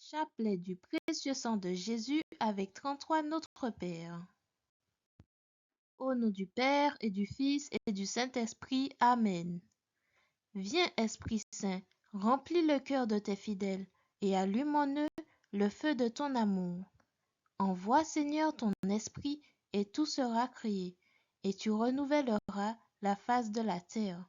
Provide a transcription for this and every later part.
Chapelet du précieux sang de Jésus avec 33 Notre Père. Au nom du Père et du Fils et du Saint-Esprit. Amen. Viens, Esprit Saint, remplis le cœur de tes fidèles et allume en eux le feu de ton amour. Envoie, Seigneur, ton esprit et tout sera créé, et tu renouvelleras la face de la terre.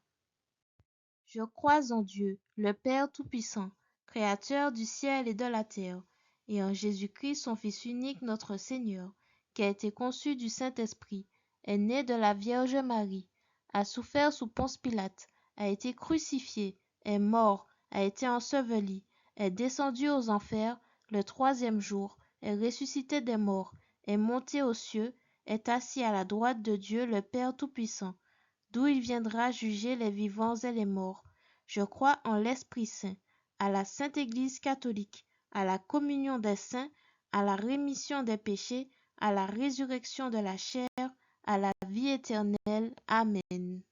Je crois en Dieu, le Père Tout-Puissant, Créateur du ciel et de la terre, et en Jésus-Christ, son Fils unique, notre Seigneur, qui a été conçu du Saint-Esprit, est né de la Vierge Marie, a souffert sous Ponce Pilate, a été crucifié, est mort, a été enseveli, est descendu aux enfers, le troisième jour, est ressuscité des morts, est monté aux cieux, est assis à la droite de Dieu le Père Tout-Puissant, d'où il viendra juger les vivants et les morts. Je crois en l'Esprit Saint, à la Sainte Église catholique, à la communion des saints, à la rémission des péchés, à la résurrection de la chair, à la vie éternelle. Amen.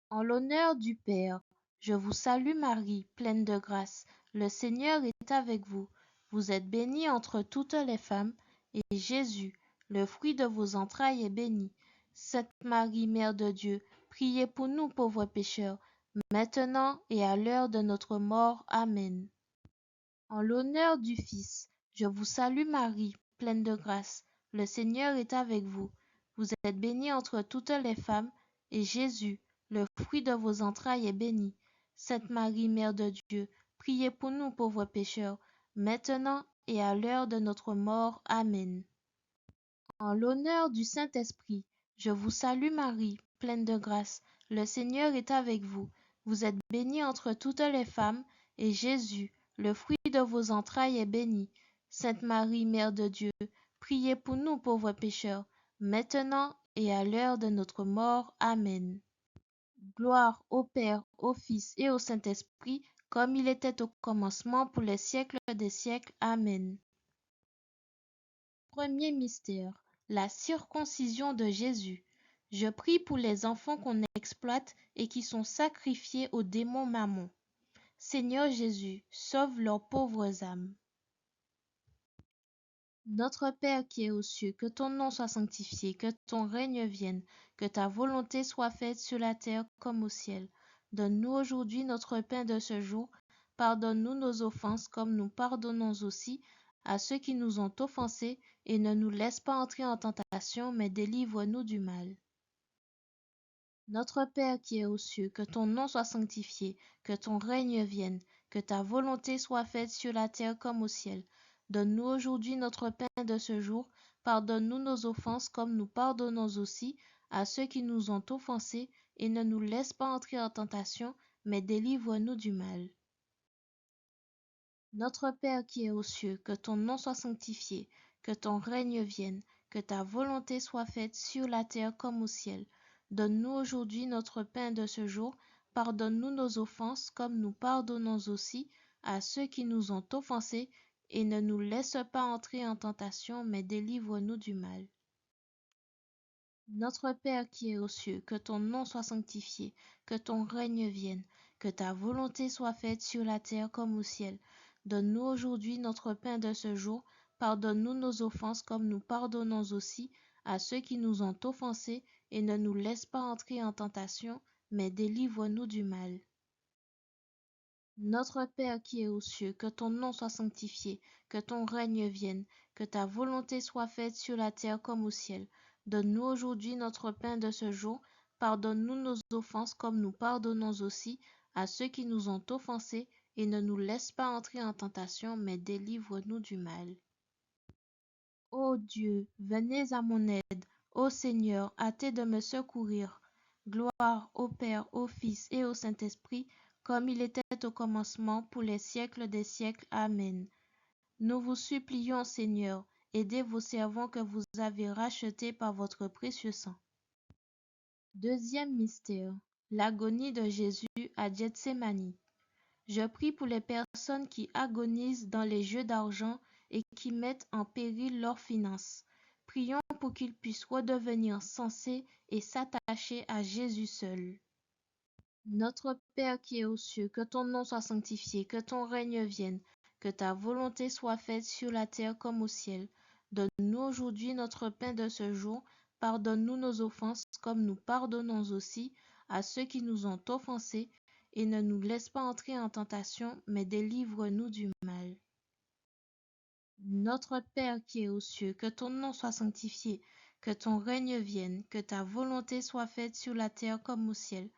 En l'honneur du Père, je vous salue Marie, pleine de grâce. Le Seigneur est avec vous. Vous êtes bénie entre toutes les femmes, et Jésus, le fruit de vos entrailles, est béni. Sainte Marie, Mère de Dieu, priez pour nous pauvres pécheurs, maintenant et à l'heure de notre mort. Amen. En l'honneur du Fils, je vous salue Marie, pleine de grâce. Le Seigneur est avec vous. Vous êtes bénie entre toutes les femmes, et Jésus, le fruit de vos entrailles, est béni. Sainte Marie, Mère de Dieu, priez pour nous pauvres pécheurs, maintenant et à l'heure de notre mort. Amen. En l'honneur du Saint-Esprit, je vous salue Marie, pleine de grâce. Le Seigneur est avec vous. Vous êtes bénie entre toutes les femmes, et Jésus, le fruit de vos entrailles, est béni. Sainte Marie, Mère de Dieu, priez pour nous pauvres pécheurs, maintenant et à l'heure de notre mort. Amen. Gloire au Père, au Fils et au Saint-Esprit, comme il était au commencement, pour les siècles des siècles. Amen. Premier mystère, la circoncision de Jésus. Je prie pour les enfants qu'on exploite et qui sont sacrifiés au démon Mammon. Seigneur Jésus, sauve leurs pauvres âmes. Notre Père qui es aux cieux, que ton nom soit sanctifié, que ton règne vienne, que ta volonté soit faite sur la terre comme au ciel. Donne-nous aujourd'hui notre pain de ce jour. Pardonne-nous nos offenses comme nous pardonnons aussi à ceux qui nous ont offensés, et ne nous laisse pas entrer en tentation, mais délivre-nous du mal. Notre Père qui es aux cieux, que ton nom soit sanctifié, que ton règne vienne, que ta volonté soit faite sur la terre comme au ciel. Donne-nous aujourd'hui notre pain de ce jour. Pardonne-nous nos offenses comme nous pardonnons aussi à ceux qui nous ont offensés, et ne nous laisse pas entrer en tentation, mais délivre-nous du mal. Notre Père qui es aux cieux, que ton nom soit sanctifié, que ton règne vienne, que ta volonté soit faite sur la terre comme au ciel. Donne-nous aujourd'hui notre pain de ce jour. Pardonne-nous nos offenses comme nous pardonnons aussi à ceux qui nous ont offensés, et ne nous laisse pas entrer en tentation, mais délivre-nous du mal. Notre Père qui es aux cieux, que ton nom soit sanctifié, que ton règne vienne, que ta volonté soit faite sur la terre comme au ciel. Donne-nous aujourd'hui notre pain de ce jour. Pardonne-nous nos offenses comme nous pardonnons aussi à ceux qui nous ont offensés, et ne nous laisse pas entrer en tentation, mais délivre-nous du mal. Notre Père qui es aux cieux, que ton nom soit sanctifié, que ton règne vienne, que ta volonté soit faite sur la terre comme au ciel. Donne-nous aujourd'hui notre pain de ce jour. Pardonne-nous nos offenses comme nous pardonnons aussi à ceux qui nous ont offensés, et ne nous laisse pas entrer en tentation, mais délivre-nous du mal. Ô Dieu, venez à mon aide. Ô Seigneur, hâtez de me secourir. Gloire au Père, au Fils et au Saint-Esprit, comme il était au commencement, pour les siècles des siècles. Amen. Nous vous supplions, Seigneur, aidez vos servants que vous avez rachetés par votre précieux sang. Deuxième mystère, l'agonie de Jésus à Gethsémani. Je prie pour les personnes qui agonisent dans les jeux d'argent et qui mettent en péril leurs finances. Prions pour qu'ils puissent redevenir sensés et s'attacher à Jésus seul. Notre Père qui es aux cieux, que ton nom soit sanctifié, que ton règne vienne, que ta volonté soit faite sur la terre comme au ciel. Donne-nous aujourd'hui notre pain de ce jour. Pardonne-nous nos offenses comme nous pardonnons aussi à ceux qui nous ont offensés, et ne nous laisse pas entrer en tentation, mais délivre-nous du mal. Notre Père qui es aux cieux, que ton nom soit sanctifié, que ton règne vienne, que ta volonté soit faite sur la terre comme au ciel.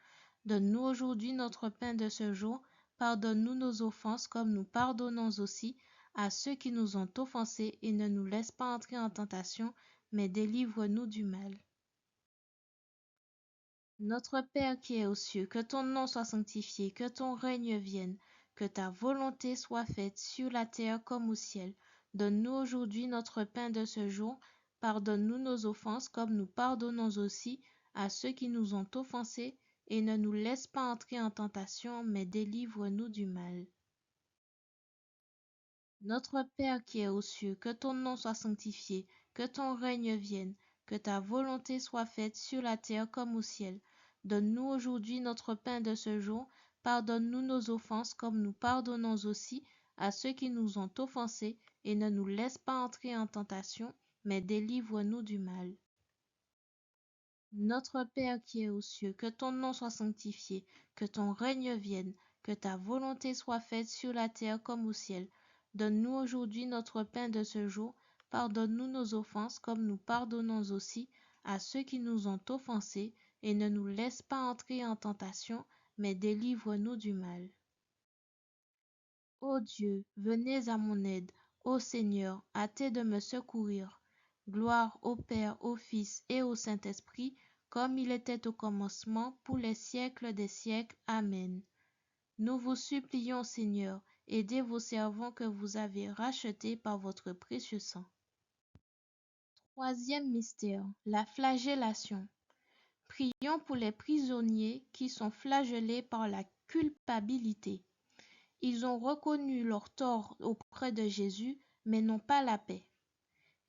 Donne-nous aujourd'hui notre pain de ce jour. Pardonne-nous nos offenses comme nous pardonnons aussi à ceux qui nous ont offensés, et ne nous laisse pas entrer en tentation, mais délivre-nous du mal. Notre Père qui es aux cieux, que ton nom soit sanctifié, que ton règne vienne, que ta volonté soit faite sur la terre comme au ciel. Donne-nous aujourd'hui notre pain de ce jour. Pardonne-nous nos offenses comme nous pardonnons aussi à ceux qui nous ont offensés, et ne nous laisse pas entrer en tentation, mais délivre-nous du mal. Notre Père qui es aux cieux, que ton nom soit sanctifié, que ton règne vienne, que ta volonté soit faite sur la terre comme au ciel. Donne-nous aujourd'hui notre pain de ce jour. Pardonne-nous nos offenses comme nous pardonnons aussi à ceux qui nous ont offensés, et ne nous laisse pas entrer en tentation, mais délivre-nous du mal. Notre Père qui es aux cieux, que ton nom soit sanctifié, que ton règne vienne, que ta volonté soit faite sur la terre comme au ciel. Donne-nous aujourd'hui notre pain de ce jour. Pardonne-nous nos offenses comme nous pardonnons aussi à ceux qui nous ont offensés, et ne nous laisse pas entrer en tentation, mais délivre-nous du mal. Ô Dieu, venez à mon aide. Ô Seigneur, hâtez de me secourir. Gloire au Père, au Fils et au Saint-Esprit, comme il était au commencement, pour les siècles des siècles. Amen. Nous vous supplions, Seigneur, aidez vos servants que vous avez rachetés par votre précieux sang. Troisième mystère, la flagellation. Prions pour les prisonniers qui sont flagellés par la culpabilité. Ils ont reconnu leur tort auprès de Jésus, mais n'ont pas la paix.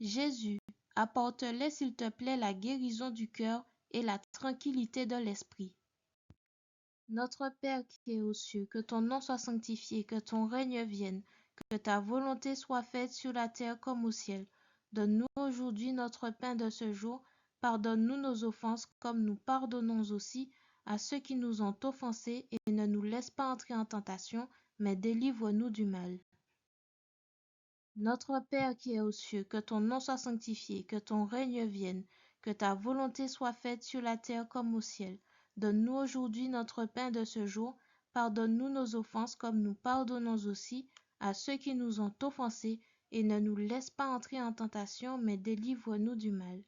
Jésus, apporte-leur s'il te plaît la guérison du cœur et la tranquillité de l'esprit. Notre Père qui es aux cieux, que ton nom soit sanctifié, que ton règne vienne, que ta volonté soit faite sur la terre comme au ciel. Donne-nous aujourd'hui notre pain de ce jour. Pardonne-nous nos offenses comme nous pardonnons aussi à ceux qui nous ont offensés, et ne nous laisse pas entrer en tentation, mais délivre-nous du mal. Notre Père qui es aux cieux, que ton nom soit sanctifié, que ton règne vienne, que ta volonté soit faite sur la terre comme au ciel. Donne-nous aujourd'hui notre pain de ce jour. Pardonne-nous nos offenses comme nous pardonnons aussi à ceux qui nous ont offensés, et ne nous laisse pas entrer en tentation, mais délivre-nous du mal.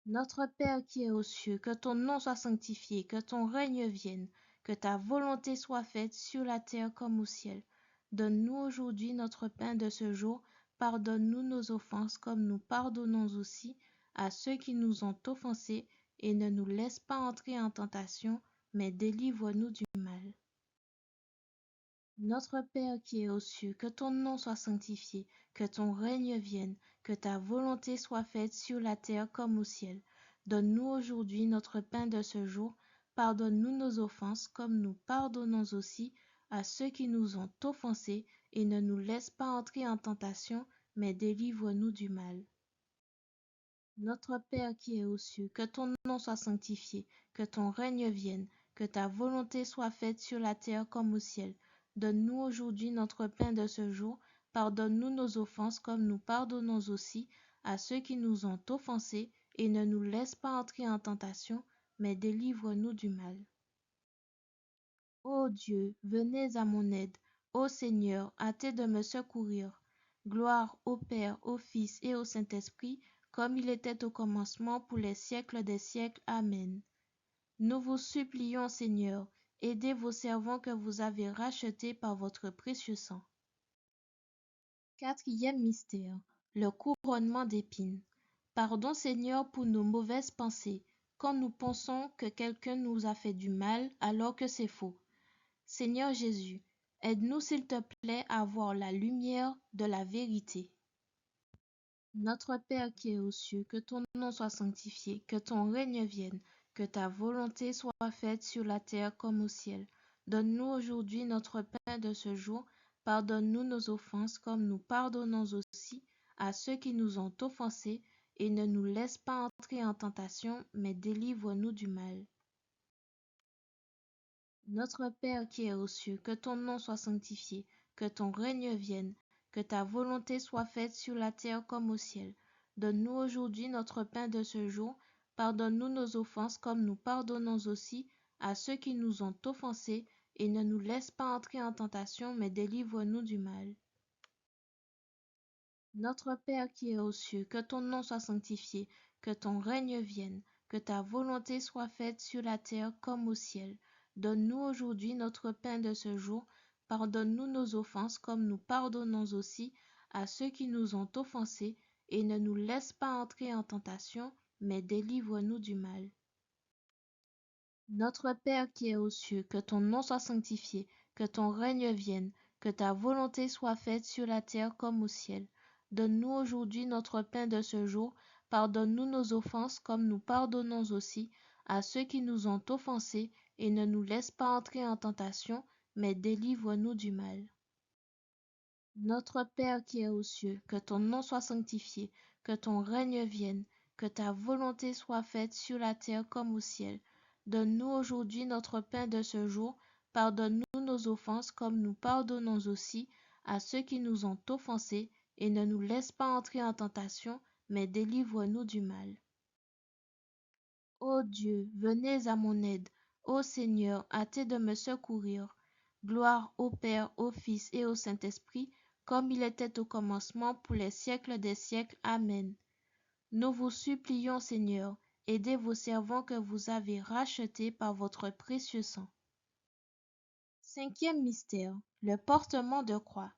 Notre Père qui es aux cieux, que ton nom soit sanctifié, que ton règne vienne, que ta volonté soit faite sur la terre comme au ciel. Donne-nous aujourd'hui notre pain de ce jour. Pardonne-nous nos offenses comme nous pardonnons aussi à ceux qui nous ont offensés, et ne nous laisse pas entrer en tentation, mais délivre-nous du mal. Notre Père qui es aux cieux, que ton nom soit sanctifié, que ton règne vienne, que ta volonté soit faite sur la terre comme au ciel. Donne-nous aujourd'hui notre pain de ce jour. Pardonne-nous nos offenses comme nous pardonnons aussi à ceux qui nous ont offensés, et ne nous laisse pas entrer en tentation, mais délivre-nous du mal. Notre Père qui es aux cieux, que ton nom soit sanctifié, que ton règne vienne, que ta volonté soit faite sur la terre comme au ciel. Donne-nous aujourd'hui notre pain de ce jour. Pardonne-nous nos offenses comme nous pardonnons aussi à ceux qui nous ont offensés, et ne nous laisse pas entrer en tentation, mais délivre-nous du mal. Ô Dieu, venez à mon aide. Ô Seigneur, hâtez de me secourir. Gloire au Père, au Fils et au Saint-Esprit, comme il était au commencement, pour les siècles des siècles. Amen. Nous vous supplions, Seigneur, aidez vos servants que vous avez rachetés par votre précieux sang. Quatrième mystère, le couronnement d'épines. Pardon, Seigneur, pour nos mauvaises pensées, quand nous pensons que quelqu'un nous a fait du mal alors que c'est faux. Seigneur Jésus, aide-nous s'il te plaît à voir la lumière de la vérité. Notre Père qui es aux cieux, que ton nom soit sanctifié, que ton règne vienne, Que ta volonté soit faite sur la terre comme au ciel. Donne-nous aujourd'hui notre pain de ce jour. Pardonne-nous nos offenses comme nous pardonnons aussi à ceux qui nous ont offensés, et ne nous laisse pas entrer en tentation, mais délivre-nous du mal. Notre Père qui es aux cieux, que ton nom soit sanctifié, que ton règne vienne, que ta volonté soit faite sur la terre comme au ciel. Donne-nous aujourd'hui notre pain de ce jour. Pardonne-nous nos offenses comme nous pardonnons aussi à ceux qui nous ont offensés, et ne nous laisse pas entrer en tentation, mais délivre-nous du mal. Notre Père qui es aux cieux, que ton nom soit sanctifié, que ton règne vienne, que ta volonté soit faite sur la terre comme au ciel. Donne-nous aujourd'hui notre pain de ce jour. Pardonne-nous nos offenses comme nous pardonnons aussi à ceux qui nous ont offensés, et ne nous laisse pas entrer en tentation, mais délivre-nous du mal. Notre Père qui es aux cieux, que ton nom soit sanctifié, que ton règne vienne, que ta volonté soit faite sur la terre comme au ciel. Donne-nous aujourd'hui notre pain de ce jour. Pardonne-nous nos offenses comme nous pardonnons aussi à ceux qui nous ont offensés, et ne nous laisse pas entrer en tentation, mais délivre-nous du mal. Notre Père qui es aux cieux, que ton nom soit sanctifié, que ton règne vienne, que ta volonté soit faite sur la terre comme au ciel. Donne-nous aujourd'hui notre pain de ce jour. Pardonne-nous nos offenses comme nous pardonnons aussi à ceux qui nous ont offensés, et ne nous laisse pas entrer en tentation, mais délivre-nous du mal. Ô Dieu, venez à mon aide. Ô Seigneur, hâtez de me secourir. Gloire au Père, au Fils et au Saint-Esprit, comme il était au commencement, pour les siècles des siècles. Amen. Nous vous supplions, Seigneur, aidez vos servants que vous avez rachetés par votre précieux sang. Cinquième mystère, le portement de croix.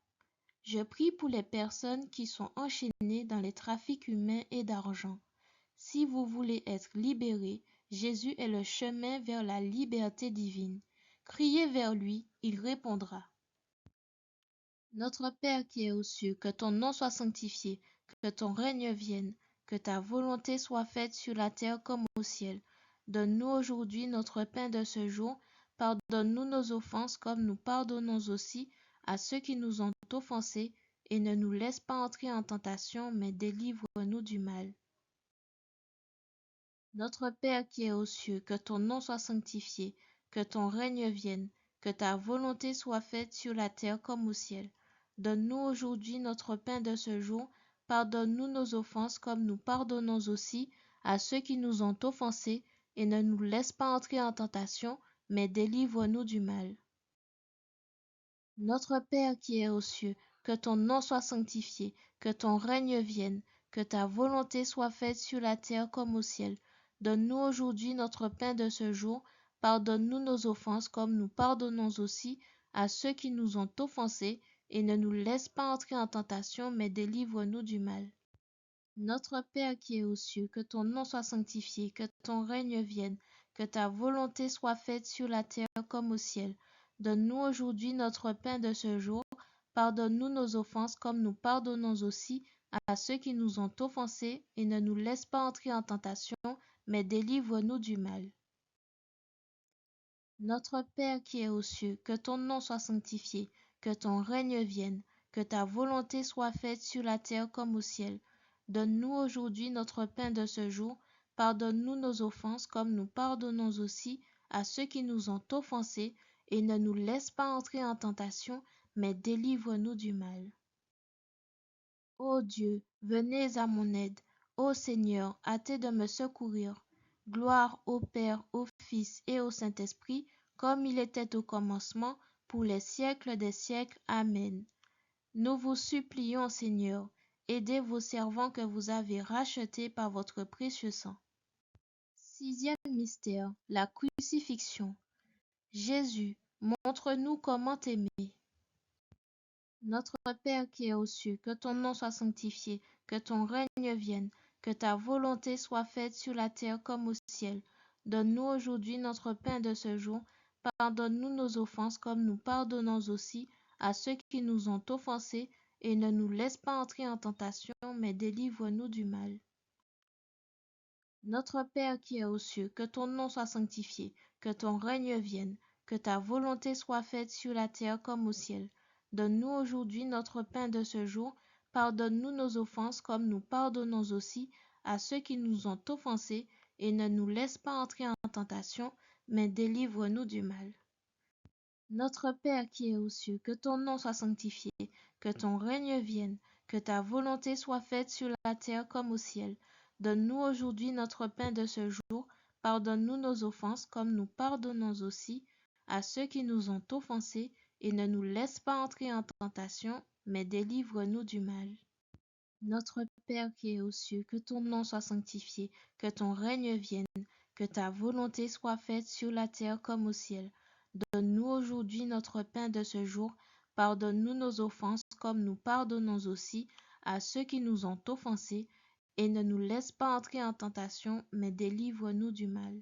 Je prie pour les personnes qui sont enchaînées dans les trafics humains et d'argent. Si vous voulez être libérés, Jésus est le chemin vers la liberté divine. Criez vers lui, il répondra. Notre Père qui es aux cieux, que ton nom soit sanctifié, que ton règne vienne, que ta volonté soit faite sur la terre comme au ciel. Donne-nous aujourd'hui notre pain de ce jour. Pardonne-nous nos offenses comme nous pardonnons aussi à ceux qui nous ont offensés, et ne nous laisse pas entrer en tentation, mais délivre-nous du mal. Notre Père qui es aux cieux, que ton nom soit sanctifié, que ton règne vienne, que ta volonté soit faite sur la terre comme au ciel. Donne-nous aujourd'hui notre pain de ce jour. Pardonne-nous nos offenses comme nous pardonnons aussi à ceux qui nous ont offensés, et ne nous laisse pas entrer en tentation, mais délivre-nous du mal. Notre Père qui es aux cieux, que ton nom soit sanctifié, que ton règne vienne, que ta volonté soit faite sur la terre comme au ciel. Donne-nous aujourd'hui notre pain de ce jour. Pardonne-nous nos offenses comme nous pardonnons aussi à ceux qui nous ont offensés, et ne nous laisse pas entrer en tentation, mais délivre-nous du mal. Notre Père qui es aux cieux, que ton nom soit sanctifié, que ton règne vienne, que ta volonté soit faite sur la terre comme au ciel. Donne-nous aujourd'hui notre pain de ce jour. Pardonne-nous nos offenses comme nous pardonnons aussi à ceux qui nous ont offensés, et ne nous laisse pas entrer en tentation, mais délivre-nous du mal. Notre Père qui es aux cieux, que ton nom soit sanctifié, que ton règne vienne, que ta volonté soit faite sur la terre comme au ciel. Donne-nous aujourd'hui notre pain de ce jour. Pardonne-nous nos offenses comme nous pardonnons aussi à ceux qui nous ont offensés, et ne nous laisse pas entrer en tentation, mais délivre-nous du mal. Ô Dieu, venez à mon aide. Ô Seigneur, hâtez de me secourir. Gloire au Père, au Fils et au Saint-Esprit, comme il était au commencement, pour les siècles des siècles. Amen. Nous vous supplions, Seigneur, aidez vos servants que vous avez rachetés par votre précieux sang. Sixième mystère, la crucifixion. Jésus, montre-nous comment t'aimer. Notre Père qui es aux cieux, que ton nom soit sanctifié, que ton règne vienne, que ta volonté soit faite sur la terre comme au ciel. Donne-nous aujourd'hui notre pain de ce jour. Pardonne-nous nos offenses comme nous pardonnons aussi à ceux qui nous ont offensés, et ne nous laisse pas entrer en tentation, mais délivre-nous du mal. Notre Père qui es aux cieux, que ton nom soit sanctifié, que ton règne vienne, que ta volonté soit faite sur la terre comme au ciel. Donne-nous aujourd'hui notre pain de ce jour. Pardonne-nous nos offenses comme nous pardonnons aussi à ceux qui nous ont offensés, et ne nous laisse pas entrer en tentation, mais délivre-nous du mal. Notre Père qui es aux cieux, que ton nom soit sanctifié, que ton règne vienne, que ta volonté soit faite sur la terre comme au ciel. Donne-nous aujourd'hui notre pain de ce jour. Pardonne-nous nos offenses comme nous pardonnons aussi à ceux qui nous ont offensés, et ne nous laisse pas entrer en tentation, mais délivre-nous du mal. Notre Père qui es aux cieux, que ton nom soit sanctifié, que ton règne vienne, que ta volonté soit faite sur la terre comme au ciel. Donne-nous aujourd'hui notre pain de ce jour. Pardonne-nous nos offenses comme nous pardonnons aussi à ceux qui nous ont offensés, et ne nous laisse pas entrer en tentation, mais délivre-nous du mal.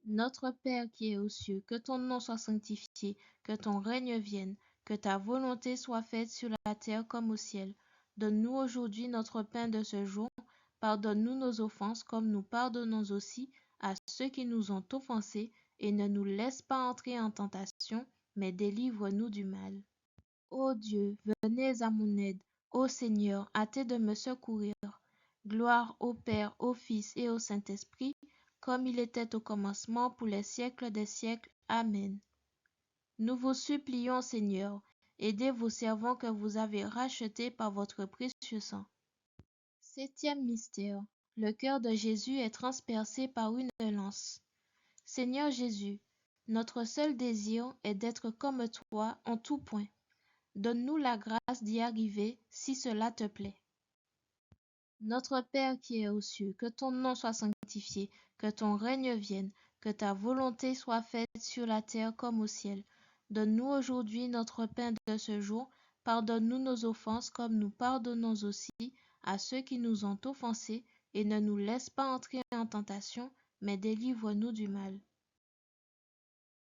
Notre Père qui es aux cieux, que ton nom soit sanctifié, que ton règne vienne, que ta volonté soit faite sur la terre comme au ciel. Donne-nous aujourd'hui notre pain de ce jour. Pardonne-nous nos offenses comme nous pardonnons aussi à ceux qui nous ont offensés, et ne nous laisse pas entrer en tentation, mais délivre-nous du mal. Ô Dieu, venez à mon aide. Ô Seigneur, hâtez de me secourir. Gloire au Père, au Fils et au Saint-Esprit, comme il était au commencement, pour les siècles des siècles. Amen. Nous vous supplions, Seigneur, aidez vos servants que vous avez rachetés par votre précieux sang. Septième mystère. Le cœur de Jésus est transpercé par une lance. Seigneur Jésus, notre seul désir est d'être comme toi en tout point. Donne-nous la grâce d'y arriver si cela te plaît. Notre Père qui es aux cieux, que ton nom soit sanctifié, que ton règne vienne, que ta volonté soit faite sur la terre comme au ciel. Donne-nous aujourd'hui notre pain de ce jour. Pardonne-nous nos offenses comme nous pardonnons aussi à ceux qui nous ont offensés, et ne nous laisse pas entrer en tentation, mais délivre-nous du mal.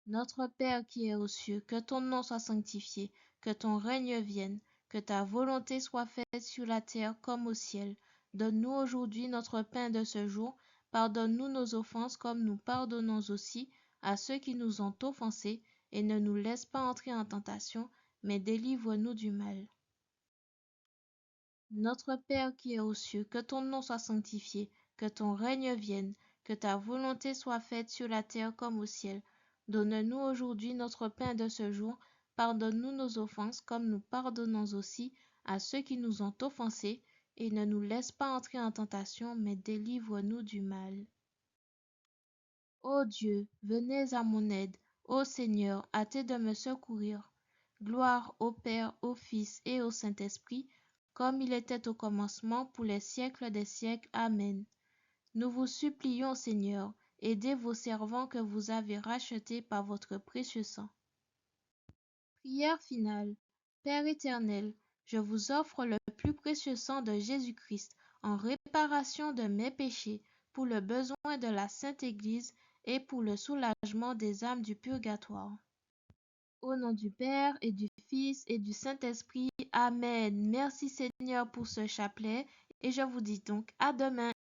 Notre Père qui es aux cieux, que ton nom soit sanctifié, que ton règne vienne, que ta volonté soit faite sur la terre comme au ciel. Donne-nous aujourd'hui notre pain de ce jour. Pardonne-nous nos offenses comme nous pardonnons aussi à ceux qui nous ont offensés, et ne nous laisse pas entrer en tentation, mais délivre-nous du mal. Notre Père qui es aux cieux, que ton nom soit sanctifié, que ton règne vienne, que ta volonté soit faite sur la terre comme au ciel. Donne-nous aujourd'hui notre pain de ce jour. Pardonne-nous nos offenses comme nous pardonnons aussi à ceux qui nous ont offensés, et ne nous laisse pas entrer en tentation, mais délivre-nous du mal. Ô Dieu, venez à mon aide. Ô Seigneur, hâtez de me secourir. Gloire au Père, au Fils et au Saint-Esprit, comme il était au commencement, pour les siècles des siècles. Amen. Nous vous supplions, Seigneur, aidez vos servants que vous avez rachetés par votre précieux sang. Prière finale. Père éternel, je vous offre le plus précieux sang de Jésus-Christ en réparation de mes péchés, pour le besoin de la Sainte Église et pour le soulagement des âmes du purgatoire. Au nom du Père et du Fils et du Saint-Esprit. Amen. Merci Seigneur pour ce chapelet, et je vous dis donc à demain.